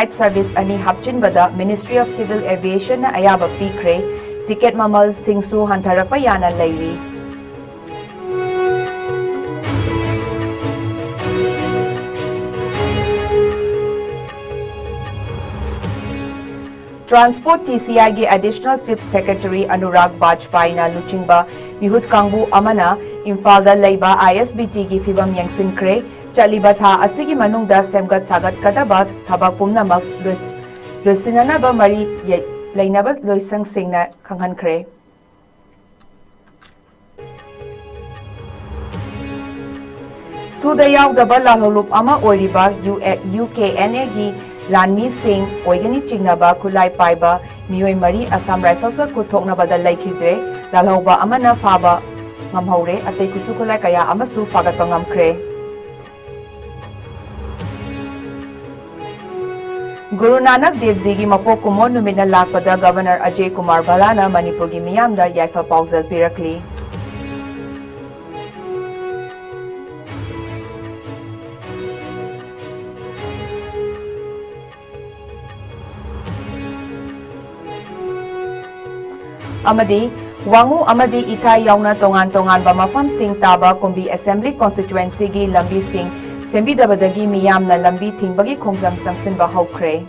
flight service ani hapchinbada Ministry of Civil Aviation na ayaba pikre ticket mamal singsu hantarapa yana lairi. Transport TCI gi Additional Chief Secretary Anurag Bajpai na luchingba mihut kangbu amana imphal da leiba ISBT gi fibam yangsinkre chaliba tha asigi manungda semgat sagat kadaba thabak pumnamak loisinanaba mari leinaba loisang singna khanghankre. Suda yaudaba lalolup ama oiriba UKNA gi Lanmi Singh oigani chingnaba khulai paiba mioi mari Assam Rifles ka kuthoknabada laikhidre lalhoba amana phaba ngamhaure atei kusu khulai kaya amasu fagatpa ngamkhre. Guru Nanak Dev Ji gi mapok kumon numina lakpada Governor Ajay Kumar Bhalana Manipur gi miyamda yaifa pauzal pirakli. Amadi Wangu Amadi Itai Yauna Tongan ba mafam sing taba kumbi Assembly Constituency gi lambi sing sembi dabadagi miyam na lambi thingbagi khongjam sangsin ba haukre.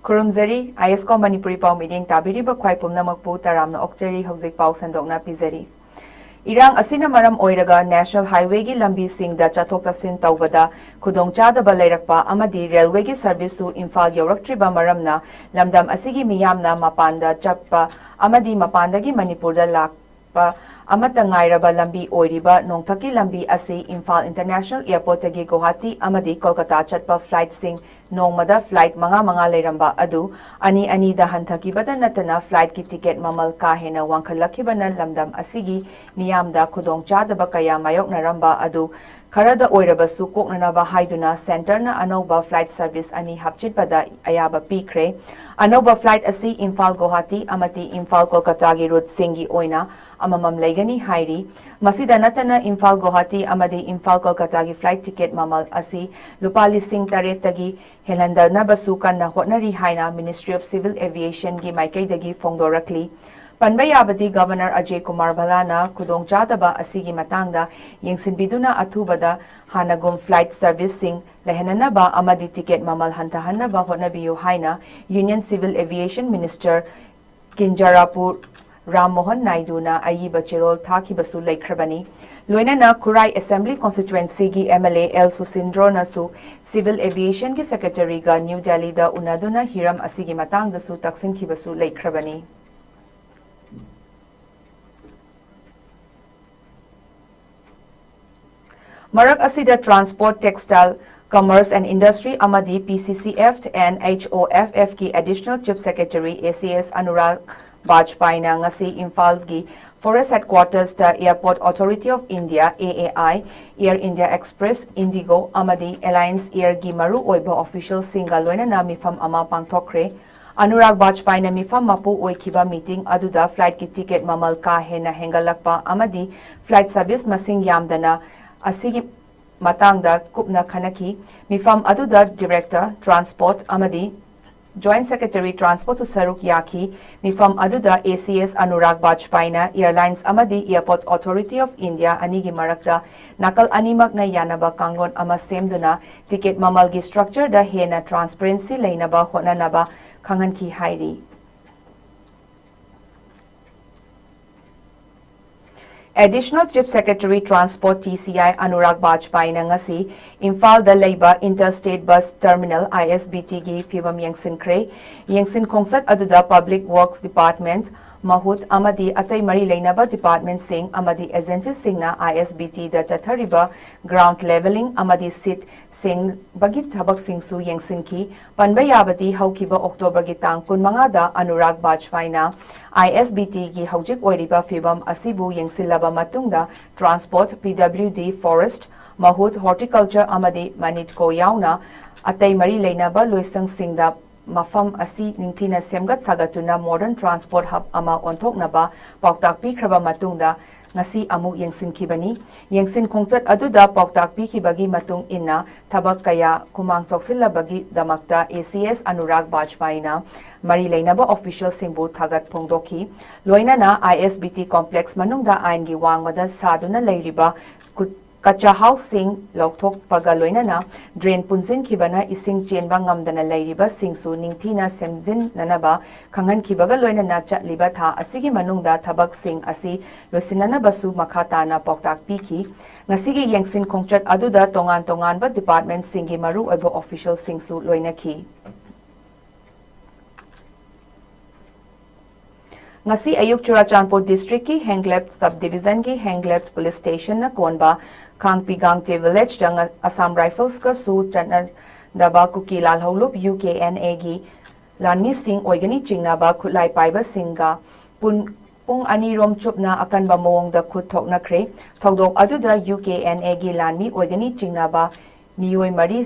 Kurumzari ISCOM Manipuri pau meeting tabiri ba khwai pumnamakpu taramna okjari hojik pau sandokna pizari. Irang asina maram oiraga National Highway gi lambi singda chathok chasin tawbada khudongchadaba leirakpa amadi railway gi service su imphal yoraktriba maramna lamdam asigi miyamna mapanda chakpa amadi mapanda gi Manipurda lakpa amata ngairaba lambi oiriba nongthaki lambi asi Imphal International Airport gi Guwahati amadi Kolkata chatpa flight sing nongmada flight manga leiramba adu ani da hanthakibada natana flight ki ticket mamal ka hena wangkhalakibana lamdam asigi miyamda khudongchadaba kaya mayoknaramba adu kharada oirabasu koknanaba haiduna center na anoba flight service ani hapchitpada ayaba pikre anoba flight asi Imphal Guwahati amati Imphal Kolkata gi route singi oina amamam leigani hairi masida natana Imphal Guwahati amadi Imphal Kolkata gi flight ticket mamal asi lupa lising taret tagi helanda basu kanna hotnari haina Ministry of Civil Aviation gi maikaidagi fongdorakli Panbayabadi Governor Ajay Kumar Bhalana khudongchadaba asigi matangda yengsinbiduna athubada hanagum flight servicing lehenanaba amadi ticket mamal hantahanaba hotnabiyu haina Union Civil Aviation Minister Kinjarapur Ram Mohan Naidu na ayiba chirol thakibasu laikhrabani loinana Kurai Assembly Constituency gi MLA L Susindro nasu Civil Aviation gi Secretary ga New Delhi da unaduna hiram asigi matangda su taksin khibasu laikhrabani. Marak asida Transport, Textile, Commerce and Industry amadi PCCF and HOFF ki Additional Chief Secretary ACS Anurag Bajpai na ngasi Imphal gi Forest Headquarters ta Airport Authority of India AAI Air India Express Indigo amadi Alliance Air gi maru oiba official singa loina na mifam ama pangthokre Anurag Bajpai na mifam mapu oikiba meeting aduda flight ki ticket mamal ka hena hengalakpa amadi flight service masing yamdana asigi matangda kupna khanaki mifam aduda Director Transport amadi Joint Secretary Transport Saruk Yaki mifam aduda ACS Anurag Bajpai na Airlines amadi Airport Authority of India anigi marakta nakal animak na yanaba kangon ama semduna ticket mamal gi structure da hena transparency leinaba honanaba khanganki hairi. Additional Chief Secretary Transport TCI Anurag Bajpai na ngasi Imphal da leiba Interstate Bus Terminal ISBT gi fibam yangsinkre yangsin khongsat aduda Public Works Department Mahut amadi atai mari leinaba department sing amadi agency singna ISBT da chathariba ground leveling amadi sit sing bagi thabak singsu yangsinki panbayabati haukiba October gi tang 15 da Anurag Bajpai na ISBT gi hojik oiriba fibam asibu yangsilaba matungda Transport PWD Forest Mahut Horticulture amadi Manitco yauna atai mari leinaba loisang singda mafam asi ningthina semgat sagatuna modern transport hub ama onthoknaba pautak pikraba matungda ngasi amu yengsinkhibani yengsin khongchat aduda pautak pikhibagi matung inna thabak kaya kumang choksilabagi damakta ACS Anurag Bajpaina mari leinaba official singbu thagat phongdokhi loinana ISBT complex manungda aingi wangmada saduna leiriba Kacha housing lokthok paga loinana drain punjin khibana ising chenba ngamdana leiriba singsu ningthina semjin nanaba khangan khibaga loinana chatliba tha asigi manungda thabak sing asi losinana basu makhatana poktak pikhi ngasigi yengsin khongchat aduda tongan ba department singi maru obo official singsu loinakhi ngasi ayuk Churachandpur district ki Henglep subdivision ki Henglep police station na konba Kangpi Gangte village jang Assam Rifles ka su chana daba kuki lal holup UKNA gi lanmi sing oigani chingna ba khulai paiba singa pung ani rom chupna akan ba mawong da khut thok na kre thodok aduda UKNA gi lanmi oigani chingna ba mioi mari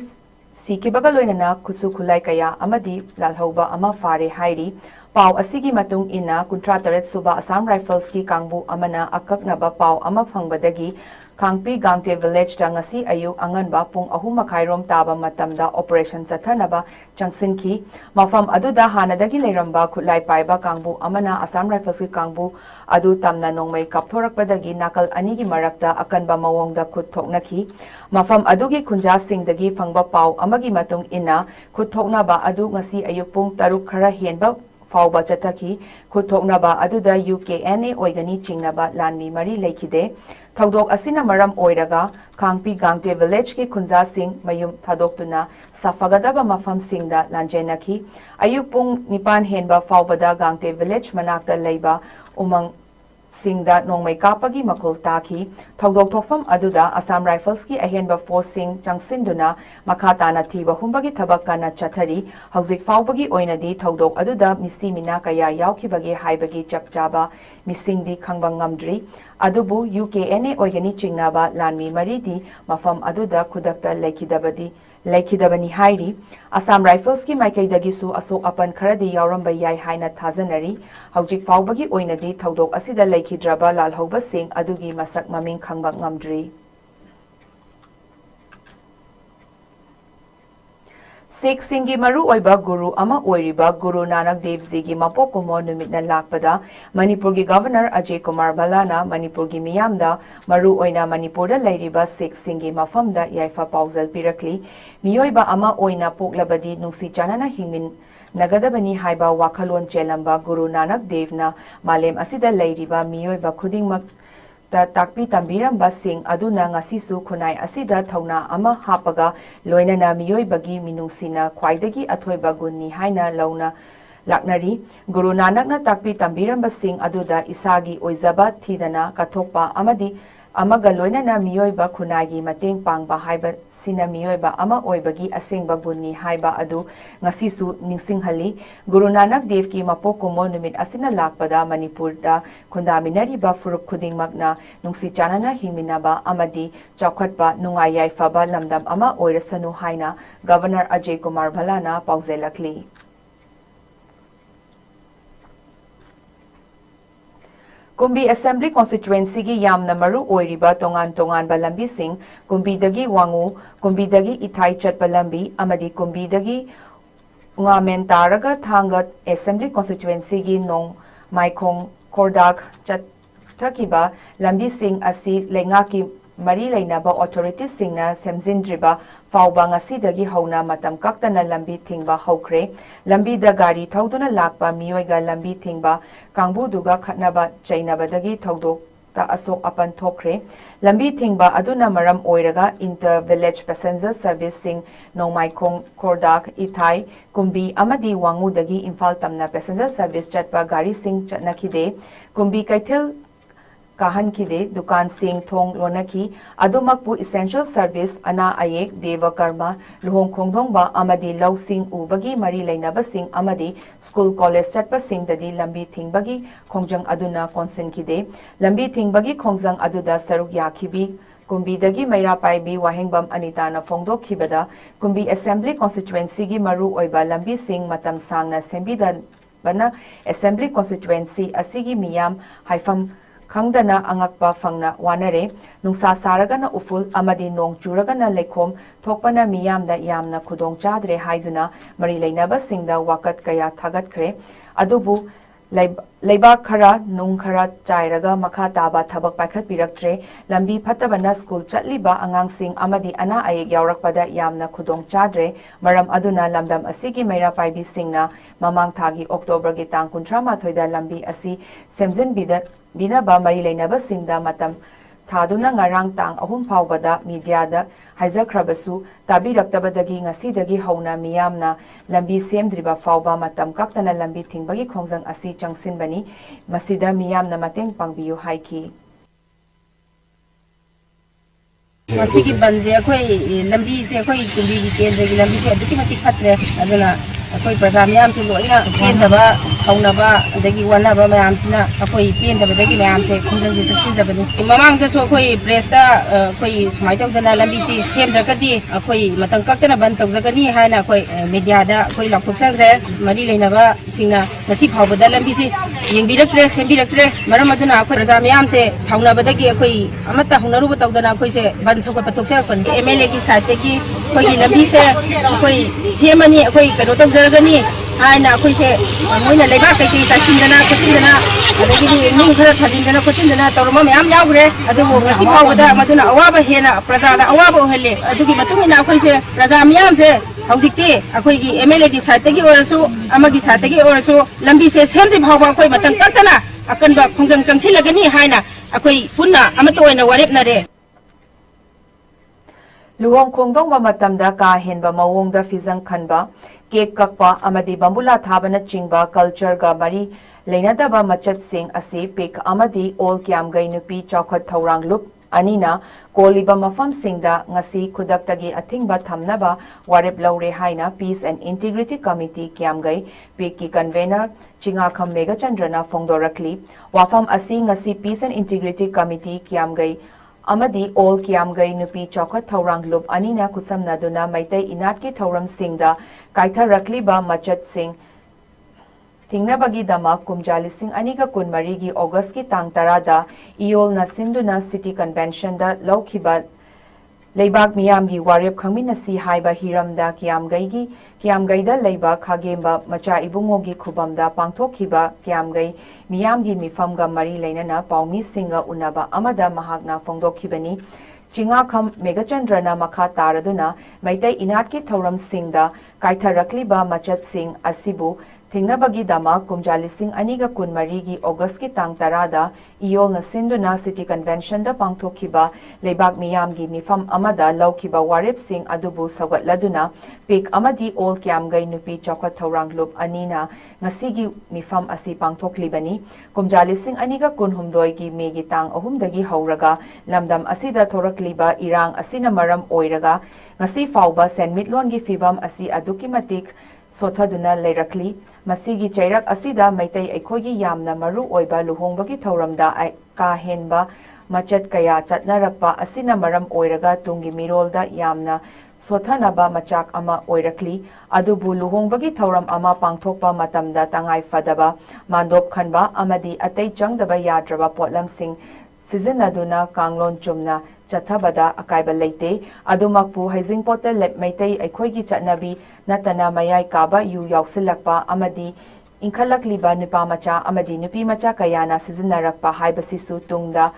sikibaga loinana khusu khulai kaya amadi lalhoba ama fare hairi Pau asigi matung ina kuntrataret suba Assam Rifles ki kangbu amana akaknaba pau ama fangbadagi Kangpi Gangte village da ngasi ayuk anganba pung 3:30 taba matamda operation chathanaba changsinki mafam aduda hanadagi leiramba khulai paiba kangbu amana Assam Rifles ki kangbu adu tamna nongmai kapthorakpadagi nakal anigi marakta akanba mawongda khut thoknaki mafam adugi khunja singdagi phangba pau amagi matung ina khut thoknaba adu ngasi ayuk pung 6 khara henba Fauba chataki kuthoknaba aduda UKNA oigani chingnaba lanmi mari lekhide thodok asina maram oiraga Kangpi Gangte village ki khunja sing mayum thadoktuna safagadaba mafam singda lanjenaki ayuk pung 9 henba faubada Gangte village manakta leiba umang singda nongmai kapagi makul taki thodok thokfam aduda Assam Rifles ki ahenba force sing changsinduna makhatana thiba humbagi thabakana chathari hauzik faubagi oinadi thodok aduda misi mina kaya yaukhibagi haibagi chapchaba misingdi khangba ngamdri adubu UKNA oigani chingnaba lanmi maridi mafam aduda khudakta lekhidabani hairi Assam Rifles ki maikaidagi su asok apan kharadi yauramba yai haina thajanari haujik faubagi oinadi thodok asida lekhidraba lalhoba sing adugi masak maming khangba ngamdri Sikh Singi Maru Oiba Guru Ama Oiriba Guru Nanak Dev Ji gi Mapokumo Numitna Lakpada Manipur gi Governor Ajay Kumar Balana Manipur gi Miyamda Maru Oina Manipurda Lairiba Sikh Singi Mafamda Yaifa Pauzal Pirakli Miyoiba Ama Oina Poklabadi Nungsi Chanana Hingmin Nagadabani Haiba Wakalon Chelamba Guru Nanak Devna Malem Asida Lairiba Miyoiba Khudingmak da takpi tambiramba sing aduna ngasisu khunai asida thauna ama hapaga loinana miyoibagi minungsina khwaidagi athoiba gunni haina launa laknari Guru Nanak na takpi tambiramba sing aduda isagi oizaba thidana kathokpa amadi amaga loinana miyoiba khunagi mateng pangba haiba sina miyoiba ama oibagi asengba gunni haiba adu ngasisu ningsinghali Guru Nanak Dev ki mapokumo numit asina lakpada Manipur da khundaminari ba furup khudingmakna nungsi chanana hingminaba amadi chawkhatpa nungai yaifaba lamdam ama oirasanu haina Governor Ajay Kumar Balana pauzelakli Kumbi Assembly Constituency gi yamna maru oiriba tongan balambi sing Kumbi dagi wangu Kumbi dagi ithai chatpa lambi amadi Kumbi dagi ngamen taraga thangat Assembly Constituency gi nong maikong kordak chathakiba lambi sing asi lengaki mari leinaba authorities singna semjindriba fauba ngasidagi hauna matam kaktana lambi thingba haukre lambi da gari thauduna lakpa miyoiga lambi thingba kangbu duga khatnaba chainabadagi thaudok ta asok apan thokre lambi thingba aduna maram oiraga inter village passenger service sing nongmaikong kordak ithai kumbi amadi wangu dagi imphal tamna passenger service chatpa gari sing chatnakhide kumbi kaithil kahan kide dukan sing thong lonaki adumakpu essential service ana ayek deva karma luhong khongdong ba amadi law sing ubagi mari leinaba sing amadi school college chatpa sing dadi lambi thingbagi khongjang aduna konsen kide lambi thingbagi khongjang aduda saruk yakhibi Kumbidagi Maira Paibi Wahengbam Anitana Fongdokhibada Kumbi Assembly Constituency gi Maru Oiba Lambi Sing Matam Sangna Sembida Bana Assembly Constituency Asigi Miyam Haifam Kangdana Angakpa Fangna Wanare Nungsa Saragana Uful Amadi Nong Churagana Lekom Thokpana Miyamda Yamna Kudong Chadre Haiduna Mari Leinaba Singda Wakat Kaya Thagat Kre Adubu Leiba Khara Nung Khara Chairaga Makha Taba Thabak Pakhat Piraktre Lambi Phatabana School Chatliba Angang Sing Amadi Ana Ayek Yaurakpada Yamna Kudong Chadre Maram Aduna Lamdam Asigi Maira Paibi Singna Mamang Thagi October gi Tang Kuntrama Thoida Lambi Asi Semzen Binaba Mari Leinaba Singda Matam Thaduna Ngarang Tang Ahum Faubada Mediada Haizakrabasu Tabiraktabadagi Ngasidagi Hauna Miyamna Lambi Semdriba Fauba Matam Kaktana Lambi Tingbagi Khongjang Asi Changsinbani Masida Miyamna Mateng Pangbiyu Haiki Masigi banze akhoi lambi se akhoi kumbi gi kendra gi lambi se aduki matik phatre aduna akhoi praja myam se loina pendaba saunaba adagi wanaba myam sina akhoi pendaba dagi myam se khunjang ji saksin jabani mamang da so akhoi press da akhoi smai tok dana lambi si semdra kadi akhoi matang kaktana ban tok jagani haina akhoi media da akhoi lokthok sagre mari leinaba singna ngasi phawbada lambi si yengbiraktre sembiraktre maram aduna akhoi praja myam se saunaba dagi akhoi amata hunaru tok dana akhoi se सोका पतोक्सर cone MLA की side की कोई लंबी से कोई सेमनी कोई कनो तक जरगनी हाइना कोई से मोइना लेबा कई तासिंदना कोचिंदना अदगी नुंग खरा थाजिंदना कोचिंदना तोरमा मयाम यावग्रे अदुबो ngasi फावदा मदुना अवाबा हेना प्रजादा अवाबा हेले अदुगी मतुमिना कोई से प्रजा मयाम से हौजिकती अखोइगी एमएलए की साइड की ओरसु अमगी साइड की ओरसु लंबी से सेमदि फावबा कोई मतन ततना अकनबा खुंजंग चंगसिलगनी हाइना अखोइ पुन्ना अमतो ओइना वारेपनारे Luhong Khongdong Matamda Ka Henba Mawongda Fizang Khanba Cake Kakpa Amadi Bambula Thabana Chingba Culture Ga Mari Leinadaba Machat Singh Asi Pik Amadi Ol Kiam Gai Nupi Chaukat Thaurang Lup Anina Koliba Mafam Singda Ngasi Kudaktagi Athingba Thamnaba Warep Laure Haina Peace and Integrity Committee Kiam Gai Pik ki Convener Chingakham Mega Chandrana Fongdorakli Wafam Asi Ngasi Peace and Integrity Committee Kiam Gai Amadi All Kiam Gai Nupi Chaukat Thaurang Lup Anina Kutsamna Duna Maitai Inatki Thauram Singda Kaitha Rakliba Machat Singh Thingnabagi Dama Kumjali Singh Anika Kunmarigi August ki Tang Tarada Iol na Sinduna City Convention da Laukiba Leibak Miyamgi Warep Khangminasi Haiba Hiramda Kiam Gaida Leiba Khagemba Macha Ibungogi Khubamda Pangtokhiba Kiam Gai Miyamgi Mifamga Mari Leinana Paumi Singa Unaba Amada Mahakna Fongdokhibani Chingakham Megachandrana Makha Taraduna Maitai Inatki Thauram Singda Kaitha Rakliba Machat Singh Asibu Thingnabagi Dama Kumjali Singh Aniga Kunmarigi August ki Tang Tarada Iol na Sinduna City Convention da Pangtokhiba Leibak Miyamgi Mifam Amada Laukiba Warep Singh Adubu Sagat Laduna Pik Amadi Ol Kiam Gai Nupi Chaukat Thaurang Lup Anina Ngasigi Mifam Asi Pangtoklibani Kumjali Singh Aniga Kunhumdoi gi Megi Tang Ahumdagi Hauraga Lamdam Asida Thorakliba Irang Asina Maram Oiraga Ngasi Fauba Senmitlon gi Fibam Asi Aduki Matik Sothaduna Leirakli Masigi Chairak Asida Maitai Aikhogi Yamna Maru Oiba Luhongbagi Thauramda Ka Henba Machat Kaya Chatnarakpa Asina Maram Oiraga Tungi Mirolda Yamna Sothanaba Machak Ama Oirakli Adubu Luhongbagi Thauram Ama Pangthokpa Matamda Tangai Fadaba Mandop Khanba Amadi Atei Changdaba Yadraba Potlam Singh Sizinaduna Kanglon Chumna Chathabada Akaiba Leite Adumakpu Haizingpota Lep Maitai Aikhoigi Chatnabi Natana Mayai Kaba Yu Yausilakpa Amadi Inkhalakliba Nupa Macha Amadi Nupi Macha Kayana Sizinarakpa Haibasisu Tungda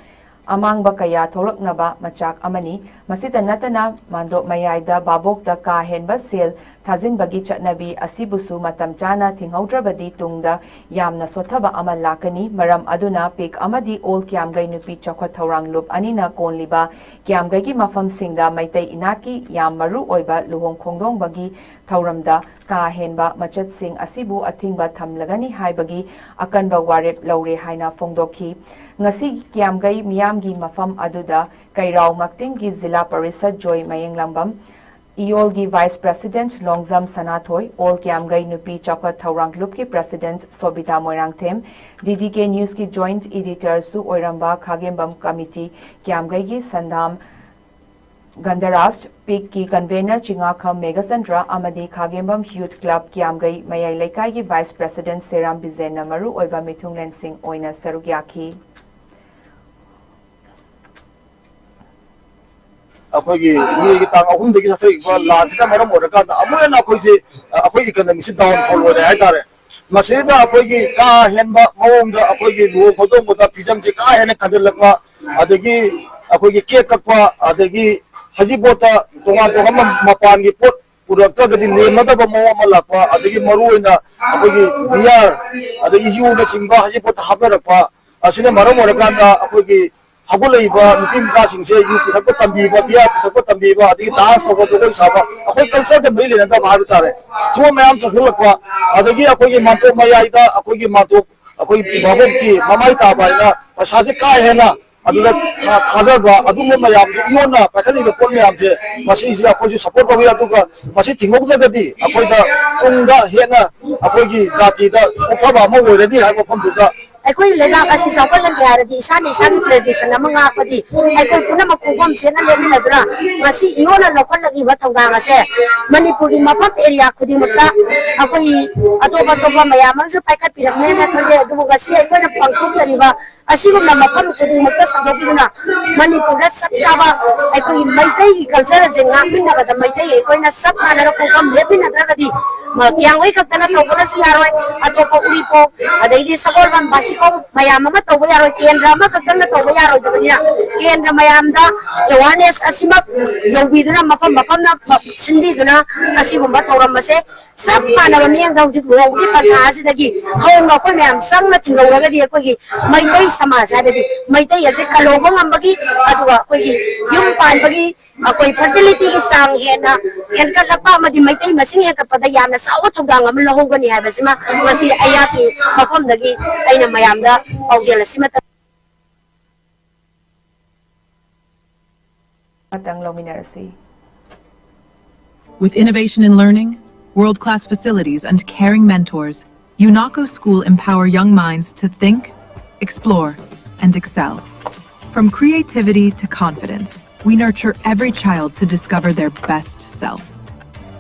Amangba Kaya Thoraknaba Machak Amani Masita Natana Mando Mayaida Babokda Ka Henba Sel Thazin Bagi Chatnabi Asibusu Matam Chana Thingaudrabadi Tungda Yamna Sothaba Ama Lakani Maram Aduna Pik Amadi Ol Kiam Gai Nupi Chaukat Thaurang Lup Anina Konliba Kiam Gai ki Mafam Singda Maitai Inatki Yam Maru Oiba Luhong Khongdong Bagi Thauramda Ka Henba Machat Singh Asibu Athingba Thamlagani Haibagi Akanba Warep Laure Haina Fongdokhi Ngasi Kiam Gai Miyamgi Mafam Aduda Kairao Maktinggi Zila Parishad Joy Mayenglangbam Iolgi Vice President Longzam Sanathoi Ol Kiam Gai Nupi Chaukat Thaurang Lup ki President Sobita Moirangthem DDK News ki Joint Editor Su Oiramba Khagembam Committee Kiam Gai gi Sandam Gandarast, PIC की convener Chingakham Meghachandra अमदी Khagembam youth club Kiyamgei Mayai Leikai की vice president Seram Bijen नमरु ओइबा मिथुंगलेन सिंह ओइना सरुक याखी अखोगी मी तांग अहुम देगी ससरी लाखिना मरम ओरका अमुना अखोजी अखोई इकोनॉमी से डाउन फॉल हो रहा है तारे मसीदा अखोगी का हेनबा मवंग अखोगी लो खोदोंग बोता फिजम से का हेन खदलकवा अदगी अखोगी केक कपवा अदगी हजिबोता तोगा तोगा मपान की पोट पुरक्ता गदी लेमदबा मव लापा अदगी मरुइना अखोगी बियर अदगी यूना सिंबा हजिबोता हाबरकवा असिने मरम ओरका अखोगी हगुलैबा नुपी मचासिंगसे यू पिथक तंबीबा बिया पिथक तंबीबा अदगी डांस तोबा जोगोय साबा अखोय कल्चर द मरी लेना भाबी तारे सो मयाम सखलकवा अदगी अखोगी मातो मयाइदा अखोगी मातो अखोई बाबम की ममाई ताबाइना पसाजे का हेना अदुदा थाजरबा अदुम मयाम इयोना पखलिबा पोन मयाम से मसी से अखोजी सपोर्ट तोबी अदुगा मसी थिंगोगदगदी अखोयदा तुंगदा हेना अखोगी जातिदा सोथबा म ओइरदी हाइबा फमदुदा अखोई लेना असी सफल यारदी सानी सानी ट्रेडिशन अमंगा पदी अखोई पुना मकुबम सेना लेमिनदरा मसी इयोना लोकल लगी बथौदांग से मणिपुरी मफम एरिया खुदी मक्का अखोई अतोबा तोबा मयाम से पाइखत पिरमने ने खजे अदुबो गसी अखोई पंखुक जरिबा असिगुम मफम खुदी मक्का सदोबिना मणिपुर सब चाबा अखोई मैतई कल्चर जेंगा मिनगा द मैतई अखोई सब मानर कोकम लेमिनदरा गदी यांगोई खतना तोबना से यारोय अतोपा उरिपो अदैदी सबोर बन बासी मयाम तब यारो केंद्र खतंग यारो केंद्र मयामदा अवेयरनेस यौबीदुना मफम मफम सिंबीदुना असिगुंबा तौरमसे सब मानव मियंग हौजिक लोगी पथासिदगी हौंगा कोई मयाम संग थिंगौरगदी अखोगी मैतै समाज हाबेदी मैतै असे कलोबा ngambagi aduga अखोगी युम पानबगी अखोई फर्टिलिटी की सांग हेना हेनकलपा मदि मैतै मसिंग हेकपदा यामना साव थौदांग अम लहोगनी हाबसिमा मसी अयापी मफमदगी अइना मयामदा पाउजेलसिमा matang lominarasi. With innovation in learning, world-class facilities, and caring mentors, UNACO School empower young minds to think, explore, and excel. From creativity to confidence, we nurture every child to discover their best self.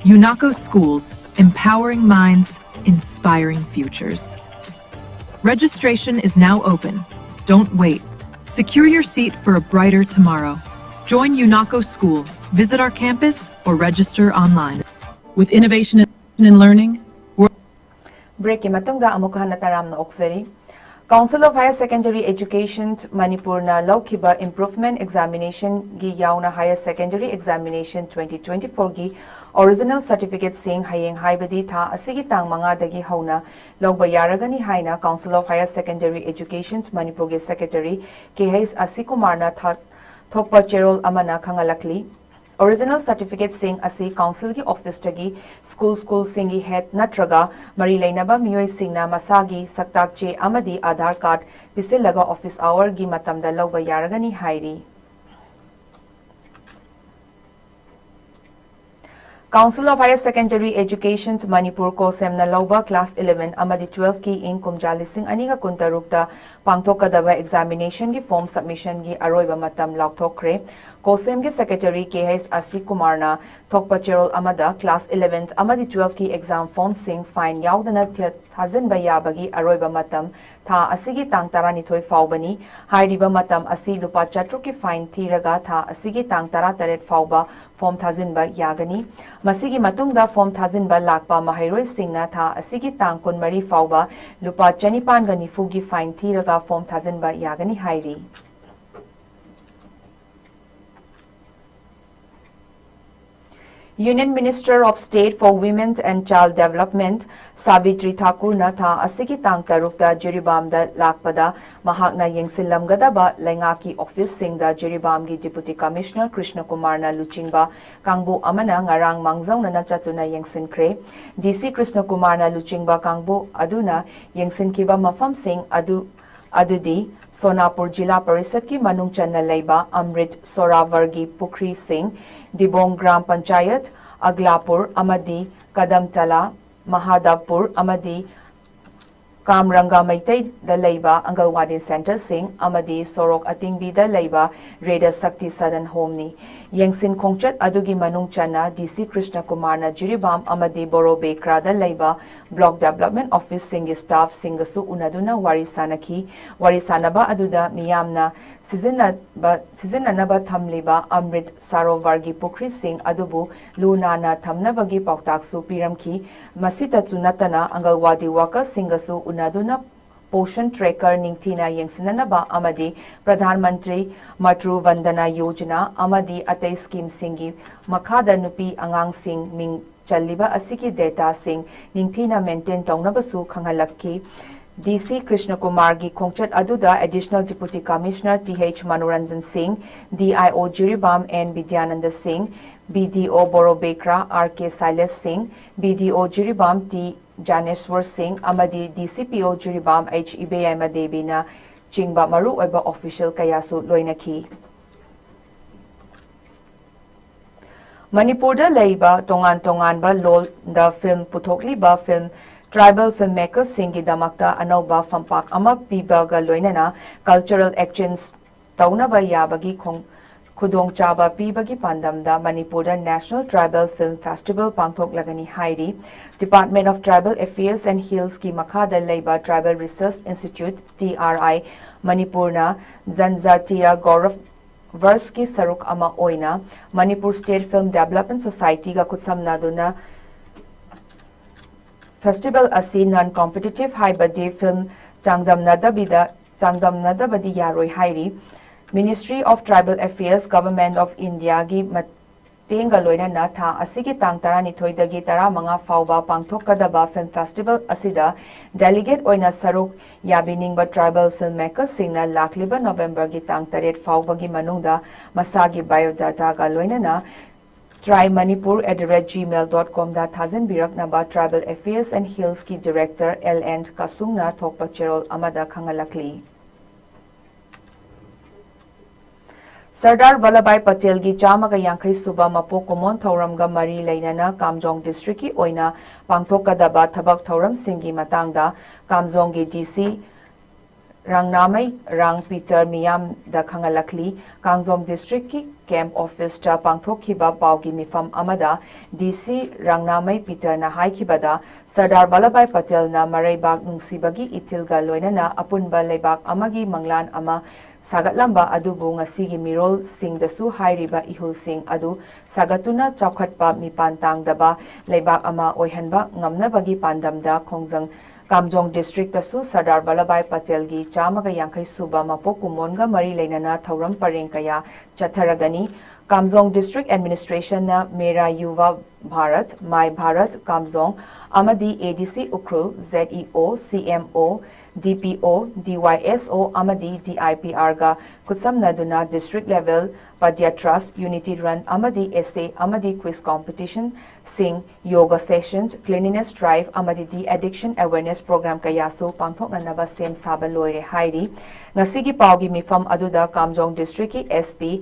UNACO Schools, empowering minds, inspiring futures. Registration is now open. Don't wait. Secure your seat for a brighter tomorrow. Join UNACO School, visit our campus, or register online. With innovation in learning, Break matungda amuk hanataram na okseri. Council of Higher Secondary Education Manipur na Laukiba Improvement Examination gi yauna Higher Secondary Examination 2024 gi original certificate sing hayeng haibadi tha asigi tang manga dagi hauna logba yaragani haina Council of Higher Secondary Education Manipur gi Secretary KH Asikumar na thokpa cherol amana khangalakli. Original certificate sing asi council ki office tagi school singi head natraga mari leinaba miyoi singna masagi saktak che amadi Aadhaar card pisilaga office hour gi matamda lawba yaragani hairi. Council of Higher Secondary Education Manipur ko semna lawba class 11 amadi 12 ki ing kumjalising aniga kuntarukta pangthokadaba examination gi form submission gi aroiba matam laukthokre Kosem gi secretary KH Asikumar na thokpa cherol amada class 11 amadi 12 ki exam form sing fine yaudana thazin bayabagi aroiba matam tha asigi tang tarani thoi faubani hairiba matam asi lupa chatru ki fine thiraga tha asigi tang tara taret fauba form thazin ba yagani masigi matungda form thazin ba lakpa mahairoi singna tha asigi tang kunmari fauba lupa chanipan ga nifu gi fine thiraga form thazin ba yagani hairi. Union Minister of State for Women and Child Development Savitri Thakur na tha asigi tang tarukta Jiribamda lakpada mahakna yengsilamgadaba lengaki office singda Jiribam gi Deputy Commissioner Krishna Kumar na luchingba kangbu amana ngarang mangzauna na chatuna yengsinkre DC Krishna Kumar na luchingba kangbu aduna yengsinkiba mafam sing adudi Sonapur Jila Parisad ki manung channa leiba Amrit Soravargi Pukri Singh Dibong Gram Panchayat Aglapur Amadi Kadamtala Mahadavpur Amadi Kamranga Maitai da Leiba Angalwadi Center Sing Amadi Sorok Atingbi da Leiba Reda Sakti Sadan Homni Yengsin Kongchat Adugi Manung Chana DC Krishna Kumarna Jiribam Amadi Boro Bekra da Leiba Block Development Office Singi Staff Singasu Unaduna Warisanaki Warisanaba Aduda Miyamna Sizinanaba Thamliba Amrit Sarovargi Pukri Singh Adubu Lunana Thamnabagi Pautaksu Piramki Masita Tunatana Angalwadi Waka Singasu Unaduna Potion Tracker Ningtina Yengsinanaba Amadi Pradhan Mantri Matru Vandana Yojana Amadi Atay Scheme Singi Makada Nupi Angang Singh Ming Chaliba Asiki Data Singh Ningtina Maintain Tongnabasu Khangalaki DC Krishna Kumar gi Kongchat Aduda Additional Deputy Commissioner TH Manoranjan Singh, DIO Jiribam N Vidyananda Singh, BDO Boro Bekra RK Silas Singh, BDO Jiribam T Janeswar Singh, Amadi DCPO Jiribam H Ibeyama Debina Chingba Maru Oba Official Kayasu Loinaki. Manipur da Leiba Tongan ba Lol da Film Puthokliba Film Tribal filmmakers Singi Damakta Anauba Fampak Ama Pibaga Loinana Cultural Exchange Taunaba Yabagi Kudong Chaba Pibagi Pandamda Manipur National Tribal Film Festival Pangtok Lagani Hairi Department of Tribal Affairs and Hills Ki Makada Leiba Tribal Research Institute TRI Manipurna Zanzatia Gaurav Versky Saruk Ama Oina Manipur State Film Development Society Ga Kutsamnaduna Festival asi non-competitive haibadi film Changdamnadabadi Yaroi Hairi Ministry of Tribal Affairs Government of India gi matenga loinana tha asigi tang tarani thoidagi tara manga fauba pangthokadaba film festival asida delegate oina saruk yabiningba tribal filmmakers singna lakliba November gi tang taret fauba gi manungda masagi biodata ga loinana trymanipur@gmail.com da Thazin Birak Naba Tribal Affairs and Hills ki Director L.N. Kasungna Thokpa Cherol Amada Khangalakli. Sardar Vallabhbhai Patel gi Chamaga Yankai Suba Mapo Komon Thauramga Mari Lainana Kamjong District ki Oina Pangthokadaba Thabak Thauram Singi Matangda Kamjong gi DC Rangnamai Rang Peter Miyam da Khangalakli Kangzom District ki Camp Office cha Pangthokhiba Paugi Mifam Amada DC Rangnamai Peter na Haikibada Sardar Vallabhbhai Patel na Maraibag Nungsibagi Itilga Loinana Apunba Leibak Amagi Manglan Ama Sagatlamba Adubu Ngasigi Mirol Singh Dasu Hairiba Ihul Singh Adu Sagatuna Chawkhatpa Mipantang Daba Leibak Ama Oihanba Ngamnabagi Pandamda Khongjang Kamjong District Tasu Sardar Vallabhbhai Patel gi Chamaga Yankai Suba Mapo Kumonga Mari Lainana Thauram Pareng Kaya Chatharagani Kamjong District Administration na Mera Yuva Bharat My Bharat Kamjong Amadi ADC Ukrul ZEO CMO DPO DYSO Amadi DIPR ga Kutsamna Duna District Level Padya Trust Unity Run Amadi SA Amadi Quiz Competition Sing Yoga Sessions Cleanliness Drive Amadi De-Addiction Awareness Program Kayaso Pangthoknanaba Sem Saba Loire Hairi Ngasigi Paugi Mifam Aduda Kamjong District ki SP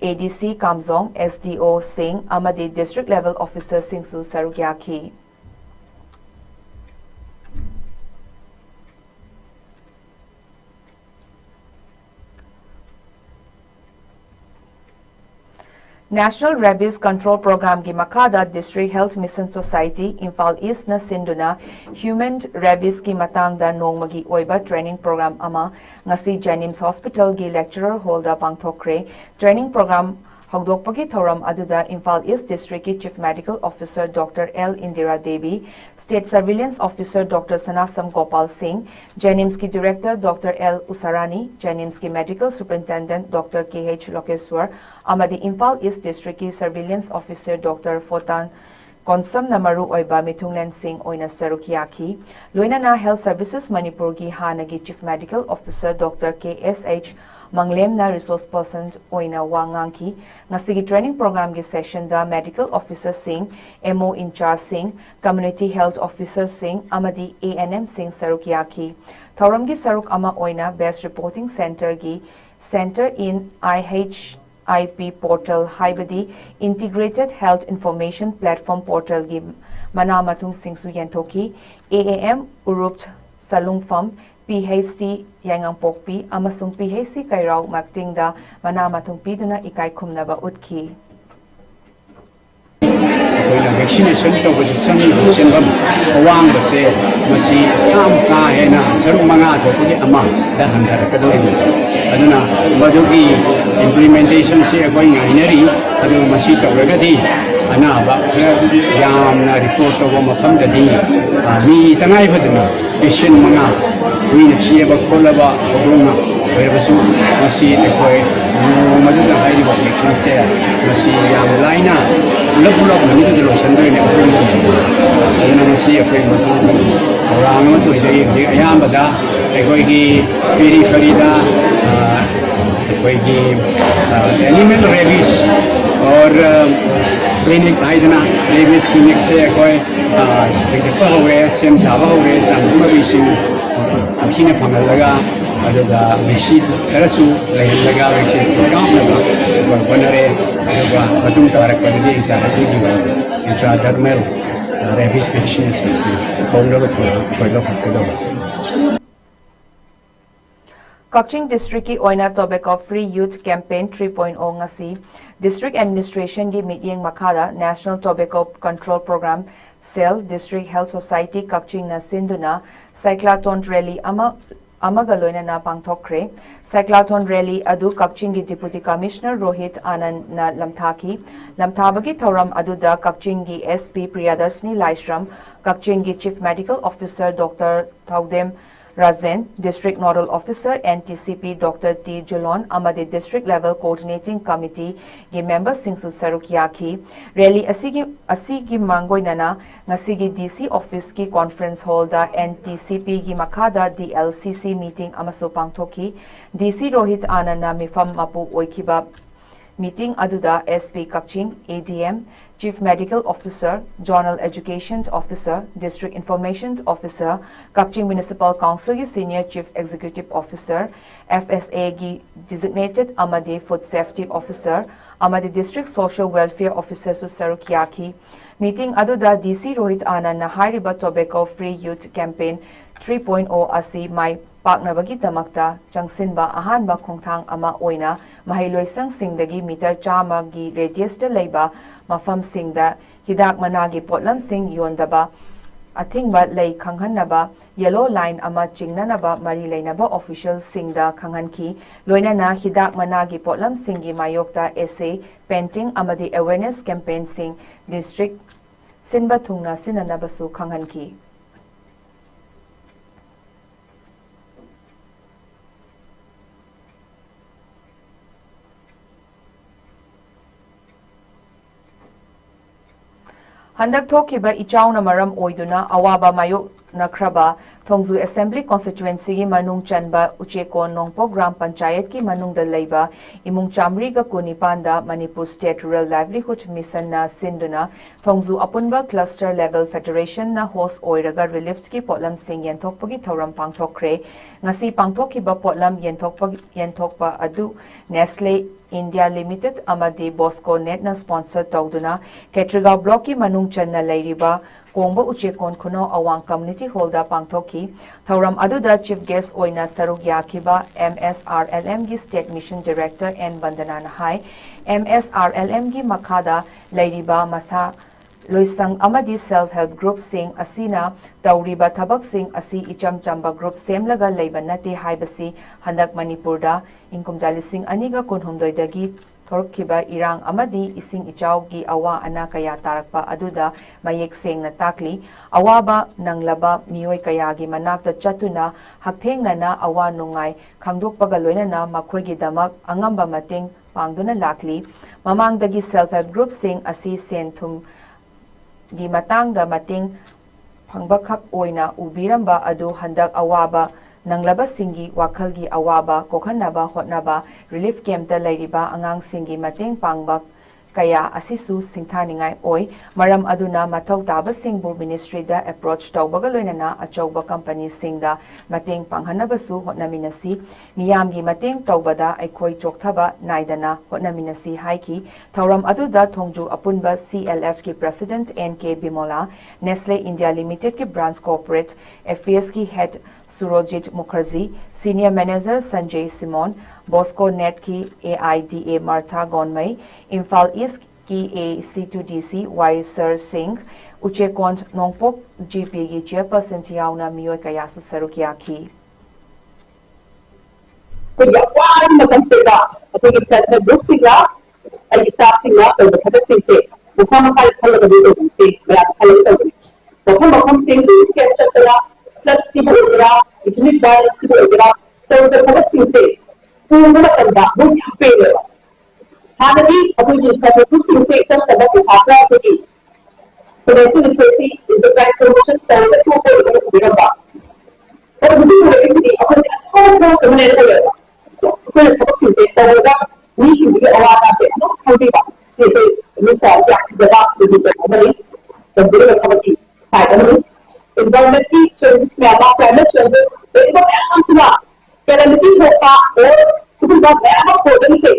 ADC Kamjong SDO Singh Amadi District Level Officer Singsu Sarugyaki. National Rabies Control Program gi Makada District Health Mission Society Imphal East na Sinduna Human Rabies ki matangda nongmagi oiba training program ama ngasi Janims Hospital gi lecturer holda pangthokre training program Hogdokpagi Thoram Aduda Imphal East District ki Chief Medical Officer Dr. L. Indira Devi, State Surveillance Officer Dr. Sanasam Gopal Singh, Janims ki Director Dr. L. Usarani, Janims ki Medical Superintendent Dr. K.H. Lokeswar, Amadi Imphal East District ki Surveillance Officer Dr. Fotan Konsam Namaru Oiba Mithunglen Singh Oina Sarukiaki, Loinana Health Services Manipur ki Hanagi Chief Medical Officer Dr. K.S.H. Manglem na resource persons oina wanganki ngasigi training program gi session da medical officer Singh MO in charge Singh community health officer Singh amadi ANM Singh Sarukiaki Thoram gi Saruk ama oina best reporting center in IHIP portal haibadi integrated health information platform portal gi manamatung Singh Suyantoki AAM Urupt Salungfam, PHC Yangangpokpi, amasung PHC Kairao Maktingda, Manamatung Piduna Ikai Kumnaba Utki. Vaccination to with the sun syndrome, Wang the say, Masi, Amka, Hena, Sarumanga, the Ama, that under Kadori. Aduna, Madugi implementation say going in Eri, Adu Masito Regadi, Anaba, Yam report of Wamapam the D, me, Tanai Vadana, Vision Manga, we achieve a Kolaba, Obuna, wherever soon, Masi, the Koi, Maduna High Vaccination say, Masi, Yam Lina. Look, the lotion doing it. I don't see a frame around to Yamada, a Goigi, Piri Farida, animal rabies or clinic Haidana, rabies clinic, say a koi, spectacle away, same Java away, some wishing Athena Pamelaga. Ada mesin terasu lain lega mesin sikam lega berbenare ada batung tarik pada dia isara tu juga intradermal rabies vaccine sesi kau dah betul kau dah betul. Kaching District ki oina tobacco free youth campaign 3.0 ngasi District Administration gi meeting makada National Tobacco Control Program Cell District Health Society Kaching na sinduna cyclathon rally Amagaloina na pangthokre cyclathon rally adu Kaching gi Deputy Commissioner Rohit Anand na lamthaki lamthabagi thoram aduda Kaching gi SP Priyadarsini Laishram Kaching gi Chief Medical Officer Dr. Thaudem Razen, District Nodal Officer, NTCP Dr. T. Julon, Amadi District Level Coordinating Committee, gi members Singsu Sarukiaki, Rally Asigi Mangoy Nana, Nasigi DC Office ki Conference Hall da NTCP gi Makada DLCC meeting Amaso Pangtoki, DC Rohit Anana Mifam Mapu Oikiba meeting Aduda SP Kaching, ADM, Chief Medical Officer, Journal Education Officer, District Information Officer, Kaching Municipal Council Senior Chief Executive Officer, FSA gi Designated Amadi Food Safety Officer, Amadi District Social Welfare Officer Susarukiaki. Meeting Aduda DC Rohit Anand na Hariba Tobacco Free Youth Campaign 3.0 asi mai Paknabagi Tamakta, Changsinba Ahanba Kongthang Ama Oina, Mahiloisang Singdagi Meter Chama gi Radius de Leba, Mafam Singda, Hidak Managi Potlam Sing Yondaba, Atingba Lay Kanghanaba, Yellow Line Ama Chingnanaba, Mari Lainaba Official Singda Kanghanki, Loinana Hidak Managi Potlam Singi Mayokta Essay, Painting Amadi Awareness Campaign Sing, District Sinba Tungna Sinanabasu Kanghanki. Handak thokiba ichauna maram oiduna awaba mayok nakraba Thongzu Assembly Constituency gi manung chanba uchekon nongpo Gram Panchayat ki manung da leiba imung chamri ga kunipanda Manipur State Rural Livelihood Mission na sinduna Thongzu Apunba Cluster Level Federation na host oiraga reliefs ki potlam sing yenthokpagi thoram pangthokre ngasi pangthokiba potlam yenthokpa adu Nestle India Limited Amadi Bosco Net na sponsor tawduna Ketrigaon Block ki manung channa leiriba Kongba Uchekon Kuno Awang Community Holda Pangtoki, Thauram Aduda Chief Guest Oina Saruk Yakiba, MSRLM gi State Mission Director N. Bandanan Hai, MSRLM gi Makada, Lairiba Masa, Loisang Amadi Self-Help Group Sing Asina, Tauriba Tabak Sing Asi Icham Chamba Group Semlaga Laibanati Haibasi, Handak Manipurda, Inkumjali Sing Aniga Kunhumdoidagi, Thorkiba Irang Amadi Ising Ichaw gi awa ana kaya tarakpa aduda mayek seng na takli awaba nanglaba miyoy kaya gi manakta chatuna hakthengna na awa nungay khangdok pagaloina na makhoi gi damak angamba mating pangduna lakli mamangdagi self-help group sing asi senthum gi matangda mating phangbakhak oina ubiramba adu handak awaba Nanglaba Singi Wakalgi Awaba Kokhanaba Hotnaba Relief Camp da Lairiba Angang Singi Mating Pangbak kaya asisu singthaningai oi maram aduna mathau tabasingbu ministry da approach tawbaga loinana achauba company singda mateng panghanabasu hotnaminasi miyamgi mateng tawbada aikhoi chokthaba naidana hotnaminasi haiki thauram aduda thongju apunba CLF ki president NK Bimola Nestle India Limited ki branch corporate affairs ki head Surojit Mukherjee Senior Manager Sanjay Simon Bosco Net की AIDA Martha Gonmai Imphal East की AC2DC Y Sir Singh Uchekont Nongpok GP की chairperson Tiauna Mioy Kayasu Sarukiaki तो यार मतलब सेगा अपने set में group सिंगा आई staff सिंगा और बखत सिंग से मसा मसा खल लगे तो पे मैं खल लगे तो हम सिंग के चक्करा सत की बोलरा इतनी बार इसकी बोलरा तो बखत सिंग से पूर्ण कंदा मुझ पे ले हालांकि अपनी सेट ग्रुप सिंग से जब चला के साथ रहा तो की फाइनेंशियल लिटरेसी इंटरप्राइज प्रमोशन तो तो को बिरंगा और मुझे पूरे इसलिए अपने से अच्छा समझने लगा 그걸 덕식세 떠오르다 미신들이 어와다세 한비가 세대 미사야 그가 이제 어머니 전제를 가버리 사이드는 environmental changes में अब climate changes एक बार हम सुना calamity होता और सुबह बात है अब कोडन से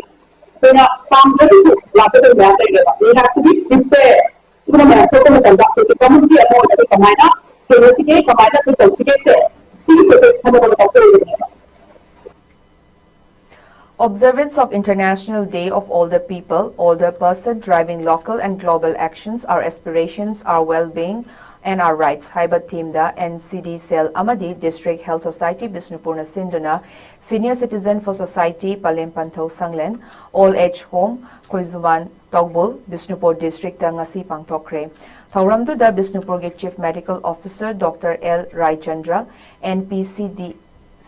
तो ना काम जल्दी से लाते तो मैं करेगा ये have to be prepared सुबह मैं तो कंडक्ट से कम्युनिटी अमाउंट अभी कमाना केवल से कमाना तो टॉक्सिक से सीरियस होते हम लोग doctor Observance of International Day of Older People, older person driving local and global actions, our aspirations, our well-being, and our rights. Haibat Teamda NCD Cell Amadi District Health Society Bisnupurna Sinduna Senior Citizen for Society Palem Pantho Sanglen All Age Home Koizuman Togbul Bisnupur District Tangasi Pangtokre. Thauramdu da Bisnupur Chief Medical Officer Dr. L. Raichandra NPCD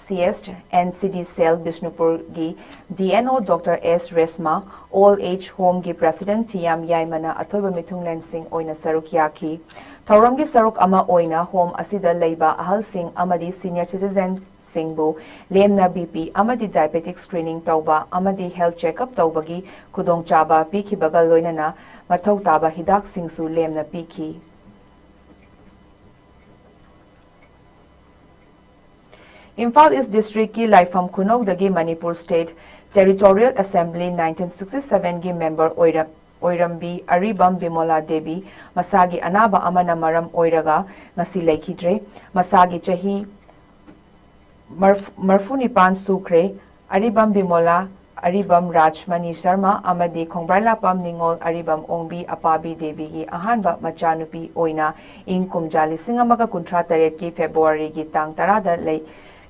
CS NCD Cell Bishnupur gi DNO Dr. S. Resma All Age Home gi President Tiam Yaimana Athoba Mithunglen Singh Oina Saruk Yaki Thauram gi Saruk Ama Oina Home Asida Leiba Ahal Singh Amadi Senior Citizen Singbu Lemna BP Amadi Diabetic Screening Tauba Amadi Health Checkup Tauba gi Kudong Chaba Piki Bagal Loinana Mathau Taba Hidak Singsu Lemna Piki Imphal East District ki Laifam Kunok dagi Manipur State Territorial Assembly 1967 gi member Oirambi Aribam Bimola Devi Masagi Anaba Amana Maram Oiraga ngasi laikidre Masagi Chahi Marfunipan Sukre Aribam Bimola Aribam Rajmani Sharma Amadi Khongbraila Pam Ningol Aribam Ongbi Apabi Devi gi Ahanba Machanupi Oina in Kumjali Singamaga Kuntra Taret ki February gi Tang Tarada Lay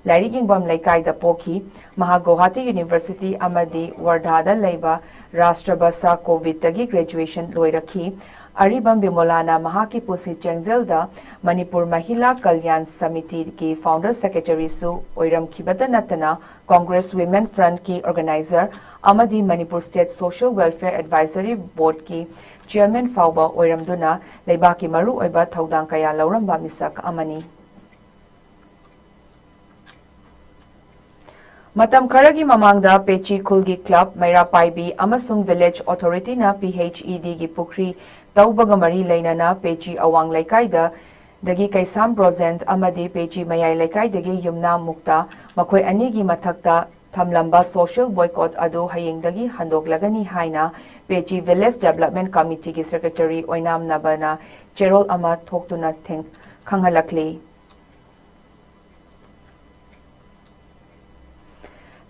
Larry Ingbam Laikai da Poki, Mahagohati University Amadi Wardada Leiba, Rastrabasa COVID Tagi graduation Loiraki, Aribam Bimolana Mahaki Pusi Chengzelda, Manipur Mahila Kalyan Samiti ki Founder Secretary Su, Oiram Kibata Natana, Congress Women Front ki Organizer, Amadi Manipur State Social Welfare Advisory Board ki Chairman Fauba Oiram Duna, Leibaki Maru Oiba Thaudang Kaya Lauramba Misak Amani. Matam Karagi Mamangda Pechi Kulgi Club, Maira Paibi, Amasung Village Authority na PHED gi Pukri, Taubagamari Lainana, Pechi Awang Laikaida, Dagi Kaisam Brozens, Amadi Pechi Mayai Laikai Dagi Yumna Mukta, Makoi Anigi Matakta, Tamlamba Social Boycott Ado Haying Dagi Handok Lagani Haina, Pechi Village Development Committee gi Secretary Oinam Nabana, Gerald Amat Toktuna Think Kanghalakli.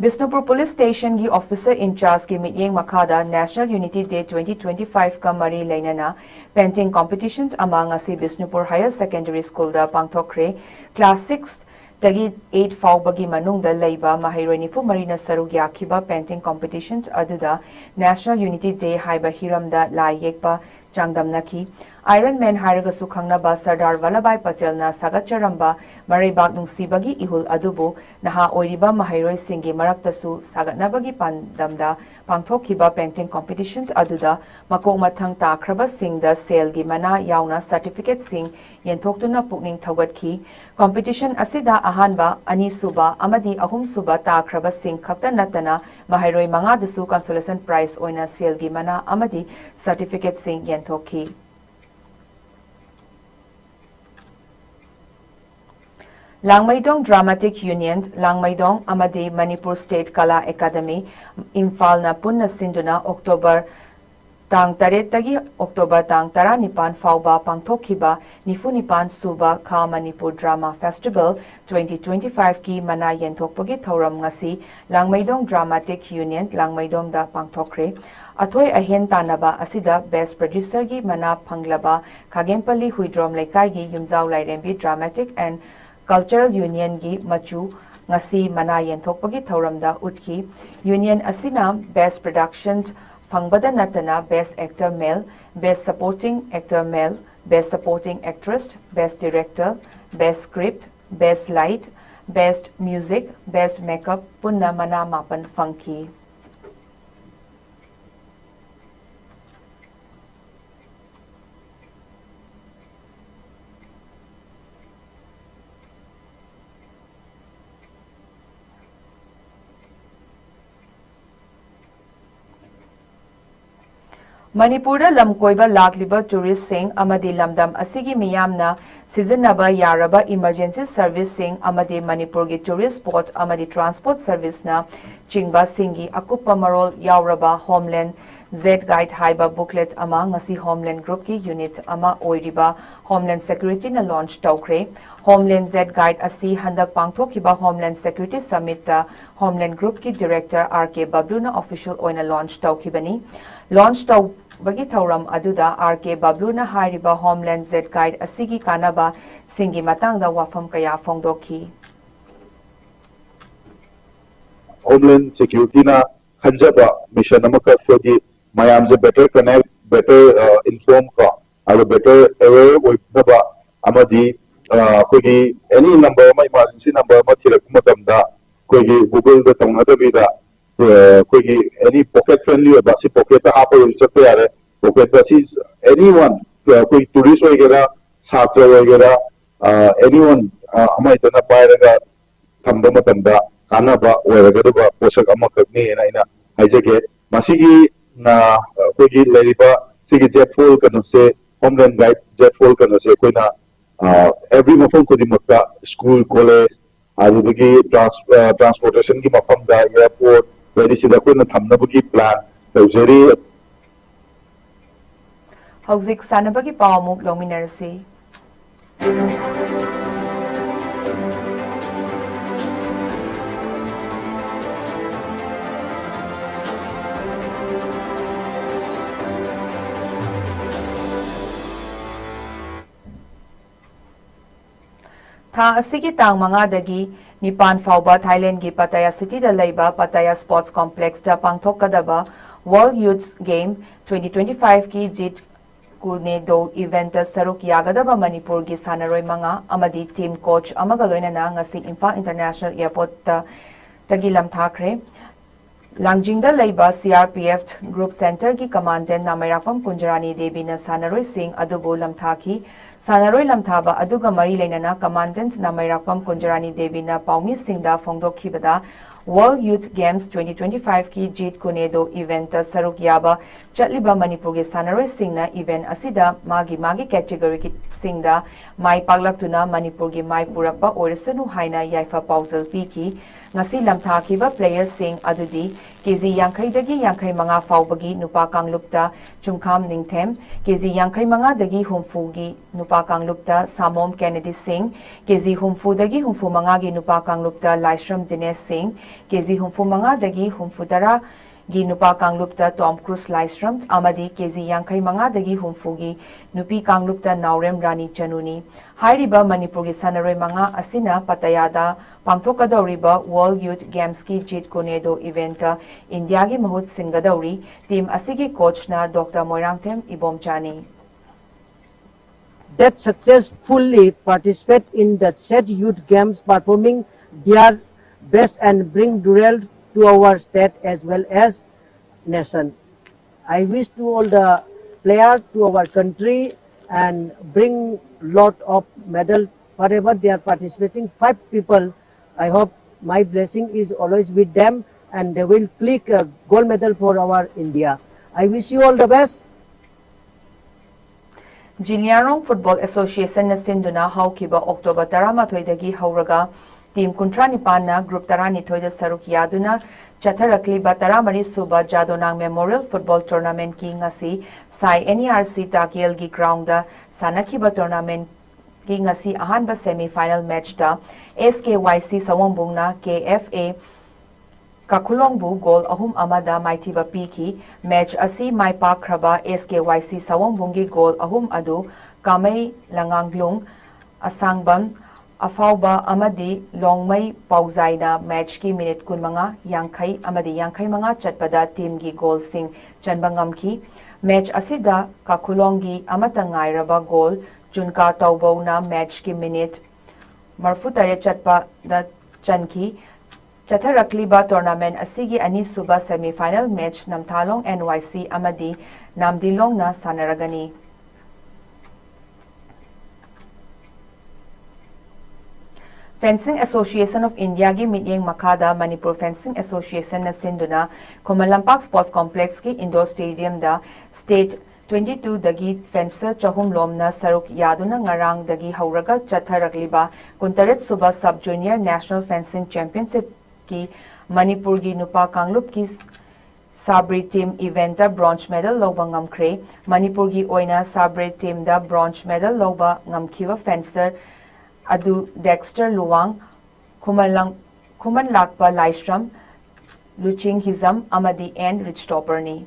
Bisnupur Police Station ki Officer in Charge ki Mityeng Makada National Unity Day 2025 ka Mari Lainana Painting Competitions among asi Bisnupur Higher Secondary School da Pangtokre Class 6 tagi 8 Faubagi Manung da Leiba Mahironifu Marina Sarug Yakiba Painting Competitions aduda National Unity Day Haiba Hiram da Lai Yekpa Changdamnaki Iron Man Haragasu Khangnaba Sardar Vallabhai Patel na Sagatcharamba Maribak Nungsibagi Ihul Adubu Naha Oiriba Mahiroi Singhi Maraktasu Sagatnabagi Pandamda Pangthokiba Painting Competitions Aduda Makok Mathang Takraba Singh da Selgi Mana Yauna Certificate Singh Yentoktuna Pukning Thagatki Competition Asida Ahanba Ani Suba Amadi Ahum Suba Takraba Singh Khakta Natana Mahairoi Mangadasu consolation prize oina selgi mana amadi certificate sing yentokhi. Langmaidong Dramatic Union, Langmaidong amadi Manipur State Kala Academy, imphal na punna sinduna October Tang taret tagi October tang tara nipan fauba pangtokhiba nifunipan suba COM Manipur Drama Festival 2025 ki mana yenthokpagi thoram ngasi Langmaidong Dramatic Union Langmaidong da pangthokre athoi ahen tanaba asida best producer gi mana phanglaba Khagempali Huidrom Laikai gi yumjau lairembi Dramatic and Cultural Union gi machu ngasi mana yenthokpagi thoramda utki union asina best productions Fangbada Natana, Best Actor Male, Best Supporting Actor Male, Best Supporting Actress, Best Director, Best Script, Best Light, Best Music, Best Makeup, Punna Mana Mapan Funky. Manipurda lamkoiba lakliba tourist sing amadi lamdam asigi miyamna sizinaba yaraba emergency service sing amadi Manipur gi tourist spot amadi transport service na chingba singi akupa marol yauraba Homeland Z Guide haiba booklet ama ngasi Homeland Group ki unit ama oiriba Homeland Security na launch tawkre Homeland Z Guide asi handak pangthokiba Homeland Security Summit ta Homeland Group ki director RK Bablu na official oina launch tawkibani launch taw bagi thauram aduda RK Bablu na hariba Homeland Z Guide asigi kanaba singi matangda wafam kaya fongdokhi Homeland Security na hanjaba mission amaka khodi mayam je better connect better inform ka aro better aware oibaba amadi khodi any number ma emergency number ma thirak matamda khodi Google da tongada bida khodi any pocket friendly ba si pocket ta apo chakte yare pocket ba si anyone koi tourist wagera chhatra wagera anyone ama itana pairaga thamba matamda kanaba oiragadaba posak amakakni ena haijage masigi na kogi leriba sigi jetfall kanu se Homeland Guide jetfall kanu se koina every mafam kodi makta school college adudagi transportation ki mafam da airport where sida koina thamnabagi plan tawjeri hauzik sanabagi pawmuk lominarsi Tha asigi tang mangadagi nipan fauba Thailand gi Pattaya City da laiba Pattaya Sports Complex da pangthokadaba World Youth Game 2025 ki jit kune do event da saruk yagadaba Manipur gi sanaroi manga amadi team coach amaga loinana ngasi Imphal International Airport ta tagilam thakre Langjingda laiba CRPF Group Center ki commandant Namairapam Kunjarani Devi na sanaroi sing adubo lamthaki Sanaroi lamthaba aduga mari leinana commandant Namairapam Kunjarani Devi na paumi singda fongdokhibada World Youth Games 2025 ki jit kunedo event saruk yaba chatliba Manipur gi sanaroi singna event asida magi category ki singda mai paglaktuna Manipur gi mai purakpa orisanu haina yaifa pausal piki ngasi lamthakiba players sing adudi KG Yankai dagi Yankai manga faubagi nupa kanglupta chungkham ningthem KG Yankai manga dagi humfugi nupa kanglupta Samom Kennedy Singh KG humfu dagi humfu manga gi nupa kanglupta Laishram Dinesh Singh KG humfu manga dagi humfudara gi nupa kanglupta Tom Cruise Laishram amadi KG Yankai manga dagi humfugi nupi kanglupta Naurem Rani Chanuni Hairiba Manipur gi sanaroi manga asina Pattayada pangthokadoriba World Youth Games ki jit kunedo event India gi mahut singadauri team asigi coach na Dr. Moirangthem Ibomchani that successfully participate in the said youth games performing their best and bring dural to our state as well as nation. I wish to all the players to our country and bring lot of medal whatever they are participating 5 people. I hope my blessing is always with them and they will click a gold medal for our India. I wish you all the best. Jiliarong Football Association na sinduna haukiba October 13 dagi hauraga team kuntranipan na group 12 da saruk yaduna chatharakliba 13 suba Jadonang Memorial Football Tournament ki ngasi sai NERC Takiel gi ground da sanakiba tournament ki ngasi ahanba semi final match da SKYC Sawongbung na KFA Kakulongbu goal ahum amada maitiba piki match asi maipa kraba SKYC Sawongbungi goal ahum adu kamay langanglung asangbam afauba amadi longmay pauzai na match ki minute kun mga yangkai amadi yangkai mga chatpada team gi goal sing chanbangam ki match asida Kakulongi amata ngairaba goal junka tawbo na match ki minute marfutare chatpa da chanki Chatharakliba tournament asigi ani suba semi-final match namthalong NYC amadi namdilong na sanaragani. Fencing Association of India gi mityeng makada Manipur Fencing Association na sinduna Komalampak Sports Complex ki indoor stadium da state 22 dagi fencer chahum lom na saruk yaduna ngarang dagi hauraga Chatharakliba kuntaret suba sub junior national fencing championship ki Manipur gi nupa kanglup ki sabri team event da bronze medal loba ngamkre Manipur gi oina sabri team da bronze medal loba ngamkiwa fencer adu Dexter Luwang Kuman Lakpa Laistram Luching Hizam amadi and Rich Topperni.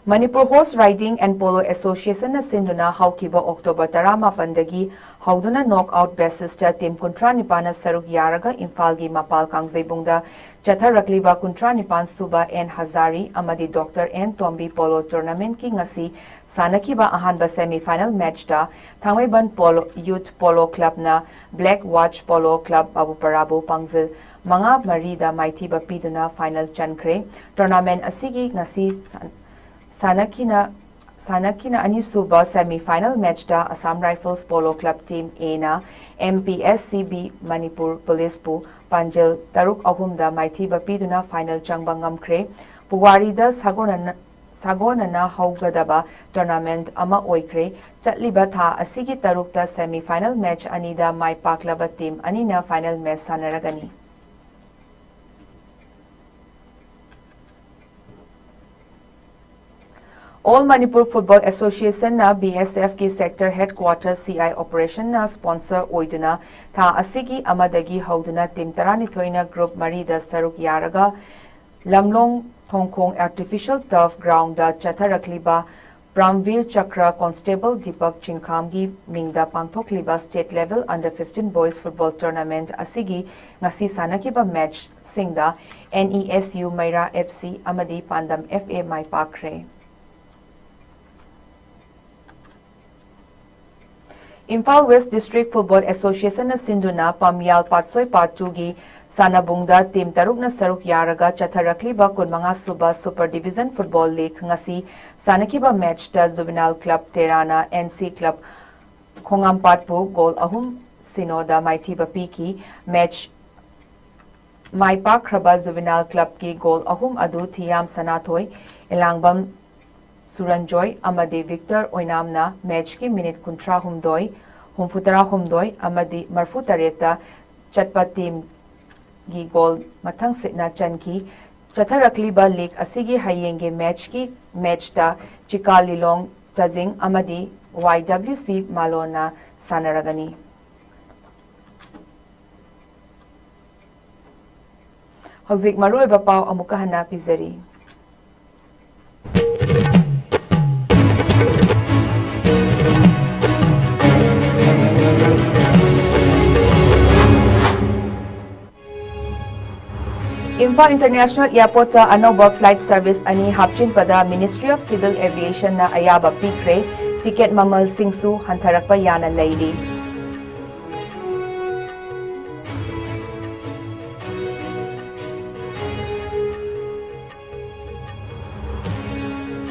Manipur Horse Riding and Polo Association na sinduna haukiba October 18 dagi hauduna knockout basis ta team kuntranipan na saruk yaraga imphal gi mapal kangzaibungda chatharakliba kuntranipan suba N Hazari amadi Dr. N Tombi Polo Tournament ki ngasi sanakiba ahanba semi-final match ta Thangmaiban Polo Youth Polo Club na Black Watch Polo Club Babuparabu Pangzil mga marida maitiba piduna final chankre tournament asigi ngasi Sanakina ani suba semi-final match da Assam Rifles Polo Club Team A na MPSCB Manipur Police pu Panjil Taruk ahum da maitiba piduna final changbangam kre Puwari da sagona na haugadaba tournament ama oikre chatliba tha asigi taruk da semi-final match anida mai paklaba team anina final match sanaragani. All Manipur Football Association na BSF ki sector headquarters CI operation na sponsor oiduna tha asigi amadagi hauduna team tarani thoina group marida saruk yaraga lamlong thongkhong artificial turf ground da chatharakliba Pramvir Chakra Constable Deepak Chinkham gi mingda pangthokliba state level under 15 boys football tournament asigi ngasi sanakiba match singda NESU Maira FC amadi Pandam FA mai pakre. Imphal West District Football Association na sinduna Pamyal Patsoi Patugi Sanabungda Team Taruk na saruk yaraga Chatharakliba kunmanga suba Super Division Football League ngasi sanakiba match ta Juvenile Club Terana NC Club Khongampatpu goal ahum sinoda maitiba piki match Maipa Kraba Juvenile Club ki goal ahum adu Thiam Sanathoi Elangbam Suranjoy amadi Victor Oinamna match ki minute kuntra humdoi humfutara humdoi amadi marfutareta chatpa team gi goal mathang sitna chanki Chatharakliba League asigi hayenge match ta Chikalilong Chajing amadi YWC Malona sanaragani. Hauzik maruiba pau amuka hana pizari. Imphal International Airport ta anoba flight service ani hapchin pada Ministry of Civil Aviation na ayaba pikre ticket mamal singsu hantarakpa yana lady.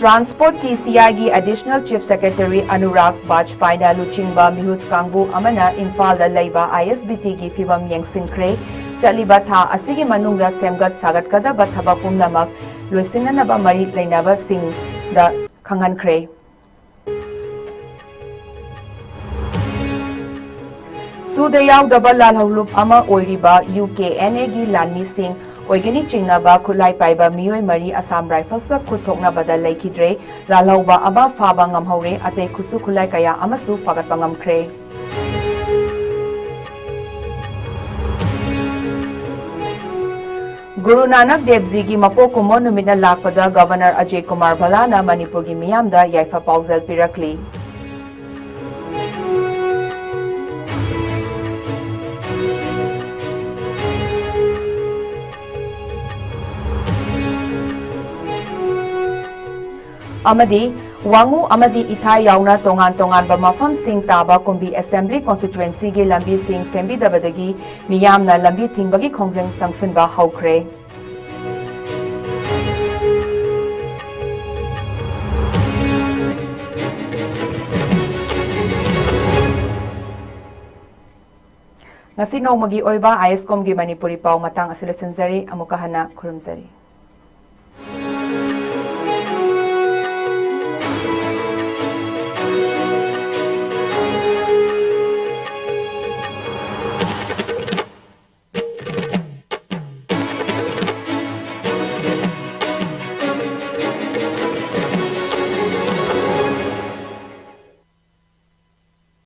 Transport TCI gi Additional Chief Secretary Anurag Bajpai na luchingba mihut kangbu amana imphal da leiba ISBT gi fibam yengsinkre chaliba tha asigi manungda semgat sagat kada ba thaba pumnamak luisinanaba mari leinaba sing da khangankre Suda yaudaba lalhulup ama oiriba UKNA gi lanmi sing Organic Chingnaba Kulai Paiba Mioi Mari Assam Rifles ka Kuthoknabada Laikidre Lalauba Aba Faba Ngamhore Ate Kutsu Kulai Kaya Amasu Fagat Pangamkre Guru Nanak Dev Ji gi Mapo Kumo numina lakpada Governor Ajay Kumar Bhalana Manipur gi miyamda Yaifa Pauzal Pirakli Amadi Wangu Amadi Ithai Yauna Tongan ba mafam sing taba kumbi Assembly Constituency gi lambi sing sembi dabadagi miyamna lambi thingbagi khongjeng sangsinba haukre Ngasi nongmagi oiba ISCOM gi Manipuri pau matang asilasanjari amukahana kurumjari